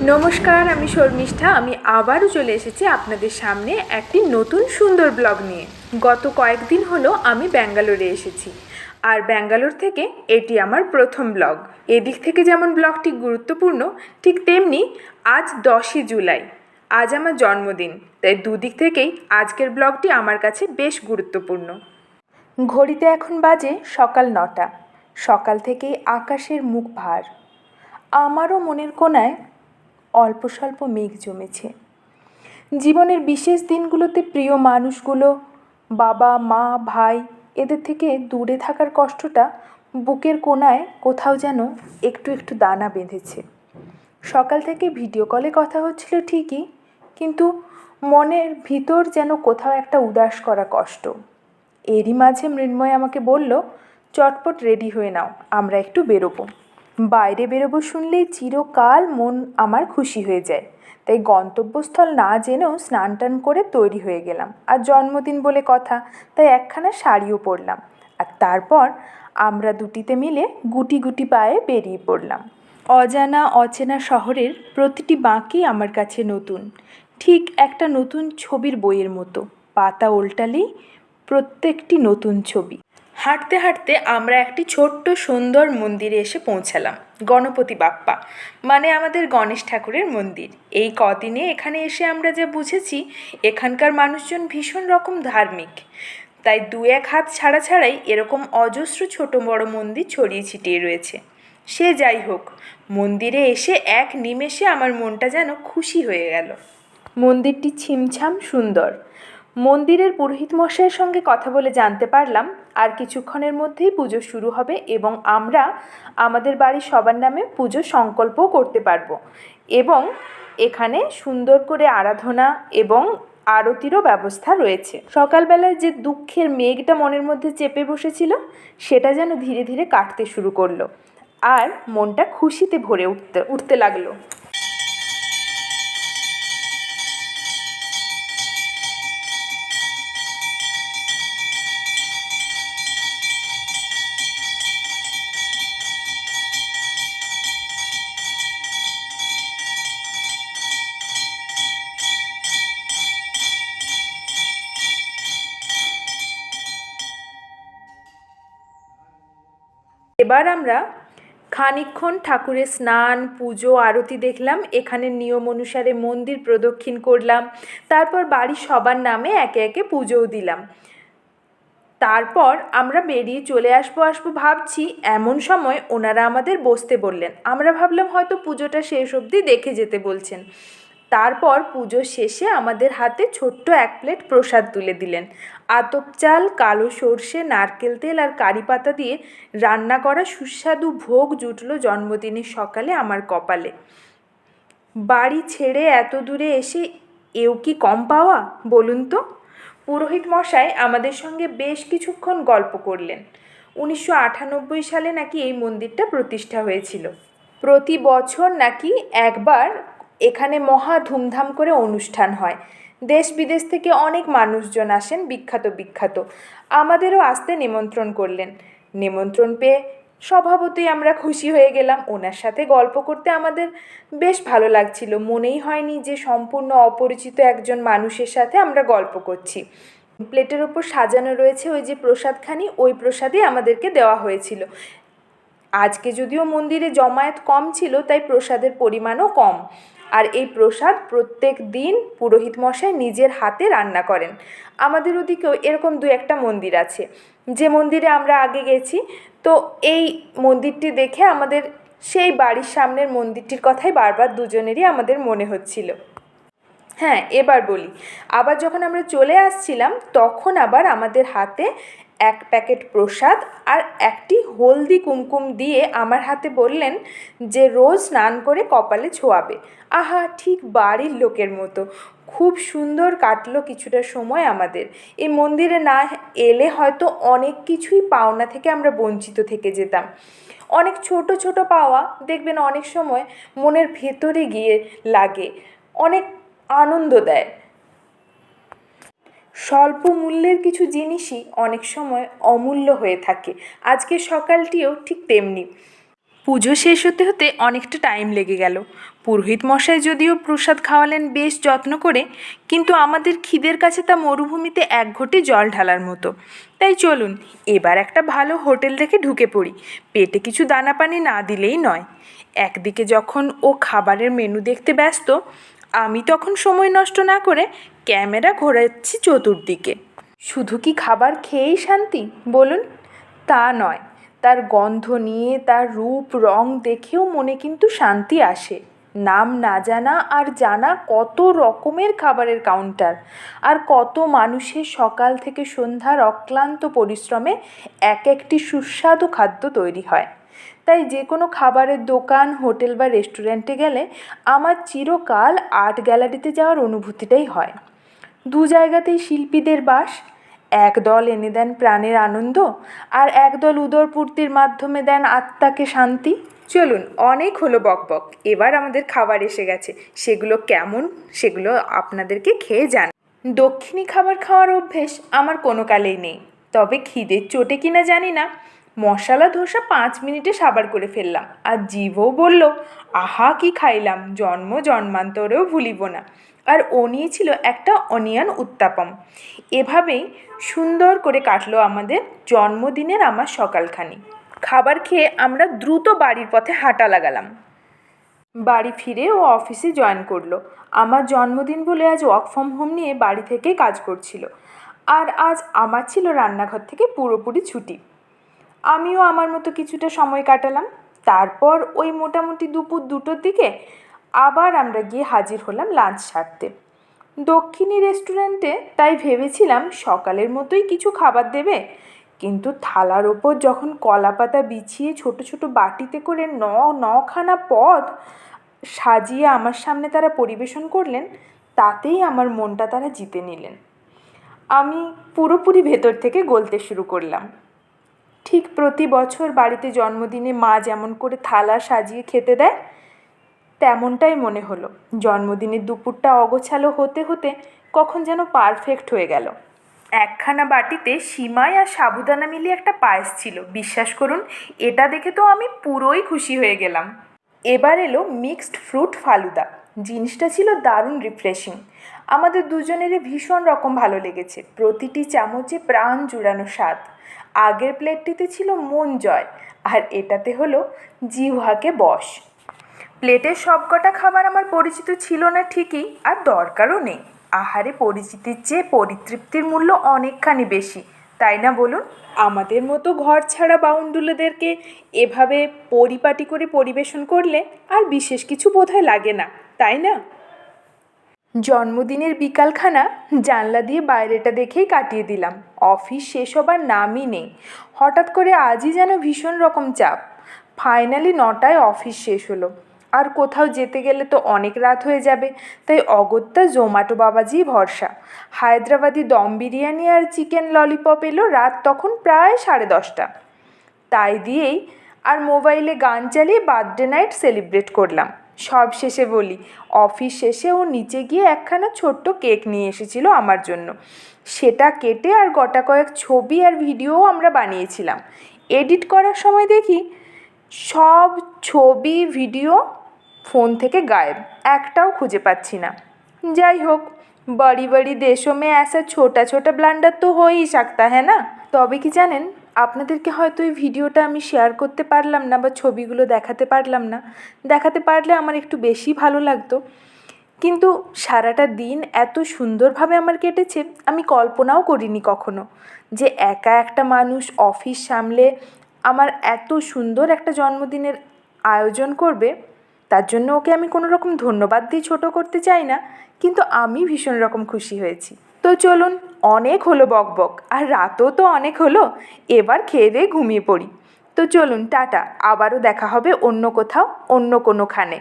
নমস্কার, আমি শর্মিষ্ঠা। আমি আবারও চলে এসেছি আপনাদের সামনে একটি নতুন সুন্দর ব্লগ নিয়ে। গত কয়েকদিন হলো আমি ব্যাঙ্গালোরে এসেছি, আর ব্যাঙ্গালোর থেকে এটি আমার প্রথম ব্লগ। এদিক থেকে যেমন ব্লগটি গুরুত্বপূর্ণ, ঠিক তেমনি আজ 10ই জুলাই, আজ আমার জন্মদিন। তাই দুদিক থেকেই আজকের ব্লগটি আমার কাছে বেশ গুরুত্বপূর্ণ। ঘড়িতে এখন বাজে সকাল 9টা। সকাল থেকেই আকাশের মুখ ভার। আমারও মনের কোণায় অল্প স্বল্প মেঘ জমেছে। জীবনের বিশেষ দিনগুলোতে প্রিয় মানুষগুলো, বাবা মা ভাই, এদের থেকে দূরে থাকার কষ্টটা বুকের কোণায় কোথাও যেন একটু একটু দানা বেঁধেছে। সকাল থেকে ভিডিও কলে কথা হচ্ছিল ঠিকই, কিন্তু মনের ভিতর যেন কোথাও একটা উদাস করা কষ্ট। এরই মাঝে মৃন্ময় আমাকে বলল, চটপট রেডি হয়ে নাও, আমরা একটু বেরোবো। বাইরে বেরোবো শুনলেই চিরকাল মন আমার খুশি হয়ে যায়। তাই গন্তব্যস্থল না জেনেও স্নান টান করে তৈরি হয়ে গেলাম। আর জন্মদিন বলে কথা, তাই একখানা শাড়িও পরলাম। আর তারপর আমরা দুটিতে মিলে গুটি গুটি পায়ে বেরিয়ে পড়লাম। অজানা অচেনা শহরের প্রতিটি বাঁকই আমার কাছে নতুন, ঠিক একটা নতুন ছবির বইয়ের মতো। পাতা উল্টালেই প্রত্যেকটি নতুন ছবি। হাঁটতে হাঁটতে আমরা একটি ছোট্ট সুন্দর মন্দিরে এসে পৌঁছালাম। গণপতি বাপ্পা, মানে আমাদের গণেশ ঠাকুরের মন্দির। এই কদিনে এখানে এসে আমরা যা বুঝেছি, এখানকার মানুষজন ভীষণ রকম ধার্মিক। তাই দু এক হাত ছাড়া ছাড়াই এরকম অজস্র ছোট বড় মন্দির ছড়িয়ে ছিটিয়ে রয়েছে। সে যাই হোক, মন্দিরে এসে এক নিমেষে আমার মনটা যেন খুশি হয়ে গেল। মন্দিরটি ছিমছাম সুন্দর। মন্দিরের পুরোহিত মশাইয়ের সঙ্গে কথা বলে জানতে পারলাম আর কিছুক্ষণের মধ্যেই পুজো শুরু হবে, এবং আমরা আমাদের বাড়ির সবার নামে পুজো সংকল্পও করতে পারবো। এবং এখানে সুন্দর করে আরাধনা এবং আরতিরও ব্যবস্থা রয়েছে। সকালবেলায় যে দুঃখের মেঘটা মনের মধ্যে চেপে বসেছিল, সেটা যেন ধীরে ধীরে কাটতে শুরু করলো, আর মনটা খুশিতে ভরে উঠতে লাগলো। এবার আমরা খানিকক্ষণ ঠাকুরের স্নান পুজো আরতি দেখলাম। এখানে নিয়ম অনুসারে মন্দির প্রদক্ষিণ করলাম। তারপর বাড়ির সবার নামে একে একে পুজোও দিলাম। তারপর আমরা বেরিয়ে চলে আসবো ভাবছি, এমন সময় ওনারা আমাদের বসতে বললেন। আমরা ভাবলাম হয়তো পুজোটা শেষ অবধি দেখে যেতে বলছেন। তারপর পুজো শেষে আমাদের হাতে ছোট্ট এক প্লেট প্রসাদ তুলে দিলেন। আতপ চাল, কালো সর্ষে, নারকেল তেল আর কারি পাতা দিয়ে রান্না করা সুস্বাদু ভোগ জুটল জন্মদিনের সকালে আমার কপালে। বাড়ি ছেড়ে এত দূরে এসে এও কি কম পাওয়া বলুন তো? পুরোহিত মশাই আমাদের সঙ্গে বেশ কিছুক্ষণ গল্প করলেন। 1998 সালে নাকি এই মন্দিরটা প্রতিষ্ঠা হয়েছিল। প্রতি বছর নাকি একবার এখানে মহা ধুমধাম করে অনুষ্ঠান হয়। দেশ বিদেশ থেকে অনেক মানুষজন আসেন, বিখ্যাত। আমাদেরও আসতে নিমন্ত্রণ করলেন। নিমন্ত্রণ পেয়ে স্বভাবতই আমরা খুশি হয়ে গেলাম। ওনার সাথে গল্প করতে আমাদের বেশ ভালো লাগছিল। মনেই হয়নি যে সম্পূর্ণ অপরিচিত একজন মানুষের সাথে আমরা গল্প করছি। প্লেটের ওপর সাজানো রয়েছে ওই যে প্রসাদখানি, ওই প্রসাদই আমাদেরকে দেওয়া হয়েছিল। আজকে যদিও মন্দিরে জমায়েত কম ছিল, তাই প্রসাদের পরিমাণও কম। আর এই প্রসাদ প্রত্যেক দিন পুরোহিত মশাই নিজের হাতে রান্না করেন। আমাদের ওদিকেও এরকম দু একটা মন্দির আছে, যে মন্দিরে আমরা আগে গেছি। তো এই মন্দিরটি দেখে আমাদের সেই বাড়ির সামনের মন্দিরটির কথাই বারবার দুজনেরই আমাদের মনে হচ্ছিল। হ্যাঁ, এবার বলি, আবার যখন আমরা চলে আসছিলাম, তখন আবার আমাদের হাতে এক প্যাকেট প্রসাদ আর একটি হলদি কুমকুম দিয়ে আমার হাতে বললেন যে রোজ স্নান করে কপালে ছোঁয়াবে। আহা, ঠিক বাড়ির লোকের মতো। খুব সুন্দর কাটলো কিছুটা সময় আমাদের। এই মন্দিরে না এলে হয়তো অনেক কিছুই পাওনা থেকে আমরা বঞ্চিত থেকে যেতাম। অনেক ছোট ছোট পাওয়া দেখবেন অনেক সময় মনের ভেতরে গিয়ে লাগে, অনেক আনন্দ দেয়। স্বল্প মূল্যের কিছু জিনিসই অনেক সময় অমূল্য হয়ে থাকে। আজকের সকালটিও ঠিক তেমনি। পুজো শেষ হতে হতে অনেকটা টাইম লেগে গেল। পুরোহিত মশাই যদিও প্রসাদ খাওয়ালেন বেশ যত্ন করে, কিন্তু আমাদের খিদের কাছে তা মরুভূমিতে এক ঘটি জল ঢালার মতো। তাই চলুন এবার একটা ভালো হোটেল দেখে ঢুকে পড়ি, পেটে কিছু দানা পানি না দিলেই নয়। একদিকে যখন ও খাবারের মেনু দেখতে ব্যস্ত, আমি তখন সময় নষ্ট না করে ক্যামেরা ঘোরাচ্ছি চতুর্দিকে। শুধু কি খাবার খেয়েই শান্তি বলুন? তা নয়, তার গন্ধ নিয়ে, তার রূপ রং দেখেও মনে কিন্তু শান্তি আসে। নাম না জানা আর জানা কত রকমের খাবারের কাউন্টার, আর কত মানুষের সকাল থেকে সন্ধ্যার অক্লান্ত পরিশ্রমে এক একটি সুস্বাদু খাদ্য তৈরি হয়। তাই যে কোনো খাবারের দোকান, হোটেল বা রেস্টুরেন্টে গেলে আমার চিরকাল আর্ট গ্যালারিতে যাওয়ার অনুভূতিটাই হয়। দু জায়গাতেই শিল্পীদের বাস। একদল এনে দেন প্রাণের আনন্দ, আর একদল উদরপূর্তির মাধ্যমে দেন আত্মাকে শান্তি। চলুন, অনেক হলো বকবক, এবার আমাদের খাবার এসে গেছে। সেগুলো কেমন সেগুলো আপনাদেরকে খেয়ে জান। দক্ষিণী খাবার খাওয়ার অভ্যেস আমার কোনো কালেই নেই, তবে খিদের চোটে কিনা জানি না মশলা ধোসা 5 মিনিটে সাবার করে ফেললাম, আর জিভও বলল আহা কি খাইলাম, জন্ম জন্মান্তরেও ভুলিব না। আর ও নিয়েছিল একটা অনিয়ন উত্তাপম। এভাবেই সুন্দর করে কাটলো আমাদের জন্মদিনের আমার সকালখানি। খাবার খেয়ে আমরা দ্রুত বাড়ির পথে হাঁটা লাগালাম। বাড়ি ফিরে ও অফিসে জয়েন করলো। আমার জন্মদিন বলে আজ ওয়ার্ক ফ্রম হোম নিয়ে বাড়ি থেকে কাজ করছিল, আর আজ আমার ছিল রান্নাঘর থেকে পুরোপুরি ছুটি। আমিও আমার মতো কিছুটা সময় কাটালাম। তারপর ওই মোটামুটি দুপুর 2টোর দিকে আবার আমরা গিয়ে হাজির হলাম লাঞ্চ সারতে দক্ষিণী রেস্টুরেন্টে। তাই ভেবেছিলাম সকালের মতোই কিছু খাবার দেবে, কিন্তু থালার ওপর যখন কলাপাতা বিছিয়ে ছোট ছোট বাটিতে করে নখানা পদ সাজিয়ে আমার সামনে তারা পরিবেশন করলেন, তাতেই আমার মনটা তারা জিতে নিলেন। আমি পুরোপুরি ভেতর থেকে গলতে শুরু করলাম। ঠিক প্রতি বছর বাড়িতে জন্মদিনে মা যেমন করে থালা সাজিয়ে খেতে দেয়, তেমনটাই মনে হলো। জন্মদিনের দুপুরটা অগোছালো হতে হতে কখন যেন পারফেক্ট হয়ে গেল। একখানা বাটিতে সিমাই আর সাবুদানা মিলিয়ে একটা পায়েস ছিল। বিশ্বাস করুন, এটা দেখে তো আমি পুরোই খুশি হয়ে গেলাম। এবার এলো মিক্সড ফ্রুট ফালুদা। জিনিসটা ছিল দারুণ রিফ্রেশিং। আমাদের দুজনেরই ভীষণ রকম ভালো লেগেছে। প্রতিটি চামচে প্রাণ জুড়ানো স্বাদ। আগের প্লেটটিতে ছিল মন জয়, আর এটাতে হলো জিহ্বাকে বশ। প্লেটের সবকটা খাবার আমার পরিচিত ছিল না ঠিকই, আর দরকারও নেই। আহারে, পরিচিতির চেয়ে পরিতৃপ্তির মূল্য অনেকখানি বেশি, তাই না বলুন? আমাদের মতো ঘর ছাড়া বাউন্ডুলেদেরকে এভাবে পরিপাটি করে পরিবেশন করলে আর বিশেষ কিছু বোধহয় লাগে না, তাই না? জন্মদিনের বিকালখানা জানলা দিয়ে বাইরেটা দেখেই কাটিয়ে দিলাম। অফিস শেষ হবার নামই নেই। হঠাৎ করে আজই যেন ভীষণ রকম চাপ। ফাইনালি 9টায় অফিস শেষ হলো। আর কোথাও যেতে গেলে তো অনেক রাত হয়ে যাবে, তাই অগত্যা জোম্যাটো বাবাজি ভরসা। হায়দ্রাবাদি দম বিরিয়ানি আর চিকেন ললিপপ এলো রাত তখন প্রায় 10:30। তাই দিয়েই আর মোবাইলে গান চালিয়ে বার্থডে নাইট সেলিব্রেট করলাম। সব শেষে বলি, অফিস শেষে ও নিচে গিয়ে একখানা ছোট্ট কেক নিয়ে এসেছিল আমার জন্য। সেটা কেটে আর গোটা কয়েক ছবি আর ভিডিও আমরা বানিয়েছিলাম। এডিট করার সময় দেখি সব ছবি ভিডিও ফোন থেকে গায়েব, একটাও খুঁজে পাচ্ছি না। যাই হোক, बड़ी बड़ी देशों में ऐसा छोटा छोटा ब्लंडर तो हो ही सकता है ना। তবে কি জানেন, আপনাদেরকে হয়তো এই ভিডিওটা আমি শেয়ার করতে পারলাম না বা ছবিগুলো দেখাতে পারলাম না। দেখাতে পারলে আমার একটু বেশি ভালো লাগতো। কিন্তু সারাটা দিন এত সুন্দরভাবে আমার কেটেছে, আমি কল্পনাও করিনি কখনো যে একা একটা মানুষ অফিস সামলে আমার এত সুন্দর একটা জন্মদিনের আয়োজন করবে। তার জন্য ওকে আমি কোনো রকম ধন্যবাদ দিয়ে ছোটো করতে চাই না, কিন্তু আমি ভীষণ রকম খুশি হয়েছি। তো চলুন, অনেক হলো বকবক, আর রাতও তো অনেক হলো। এবার খেয়ে দিয়ে ঘুমিয়ে পড়ি। তো চলুন, টাটা। আবারও দেখা হবে অন্য কোথাও, অন্য কোনোখানে।